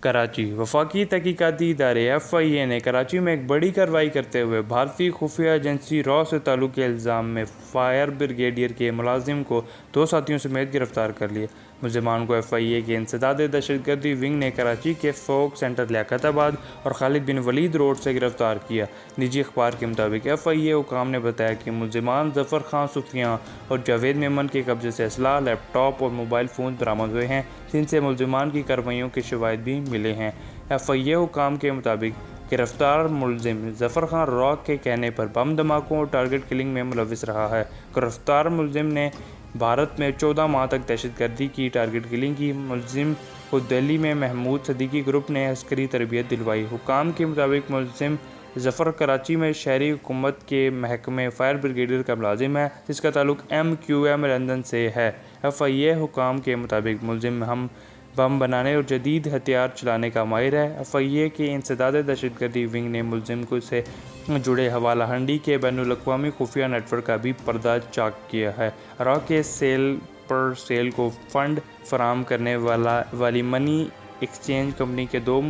कराची। वफाकी तहकीकाती इदारे FIA ने कराची में एक बड़ी कार्रवाई करते हुए भारतीय खुफिया एजेंसी रॉ से ताल्लुक़ के इल्ज़ाम में फायर ब्रिगेडियर के मुलाजिम को 2 साथियों समेत गिरफ़्तार कर लिया। मुलज़मान को FIA के इंसदाद दहशतगर्दी विंग ने कराची के फोक सेंटर लियाकताबाद और खालिद बिन वलीद रोड से गिरफ़्तार किया। निजी अखबार के मुताबिक FIA हुकाम ने बताया कि मुलज़मान ज़फ़र खान सुफियान और जावेद मेमन के कब्ज़े से असला, लैपटॉप और मोबाइल फ़ोन बरामद हुए हैं, जिनसे मुलज़मान की कार्रवाइयों के शवाहिद भी मिले हैं। FIA हुकाम के मुताबिक गिरफ्तार मुलजिम ज़फ़र खान रॉ के कहने पर बम धमाकों और टारगेट किलिंग में मुलविस रहा है। गिरफ्तार मुलजिम ने भारत में 14 माह तक दहशतगर्दी की टारगेट किलिंग की। मुलजिम को दिल्ली में महमूद सदीकी ग्रुप ने अस्करी तरबियत दिलवाई। हुकाम के मुताबिक मुलजिम ज़फ़र कराची में शहरी हुकूमत के महकमे फायर ब्रिगेडियर का मुलाजिम है, जिसका ताल्लुक MQM लंदन से है। FIA हुकाम के मुताबिक मुलजिम हम बम बनाने और जदीद हथियार चलाने का माहिर है। FIA के इंसदाद दहशतगर्दी विंग ने मुलजिम को से जुड़े हवाला हंडी के बैनुल-अक़वामी खुफिया नेटवर्क का भी पर्दा चाक किया है। रॉ के सेल को फंड फराहम करने वाली मनी एक्सचेंज कंपनी के दो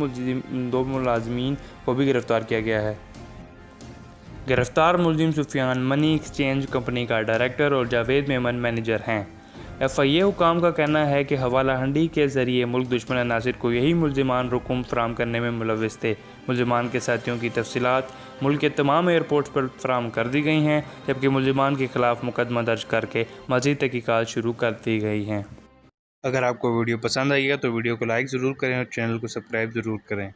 मुलाजमीन को भी गिरफ्तार किया गया है। गिरफ्तार मुलजिम सुफियान मनी एक्सचेंज कंपनी का डायरेक्टर और जावेद मेमन मैनेजर हैं। FIA हुकाम का कहना है कि हवाला हंडी के ज़रिए मुल्क दुश्मन अनासिर को यही मुलजिमान रुकूम फराम करने में मुलविस थे। मुलजिमान के साथियों की तफसीलात मुल्क के तमाम एयरपोर्ट पर फराम कर दी गई हैं, जबकि मुलजिमान के ख़िलाफ़ मुकदमा दर्ज करके मज़ीद तहकीकात शुरू कर दी गई हैं। अगर आपको वीडियो पसंद आई है तो वीडियो को लाइक ज़रूर करें और चैनल को सब्सक्राइब ज़रूर करें।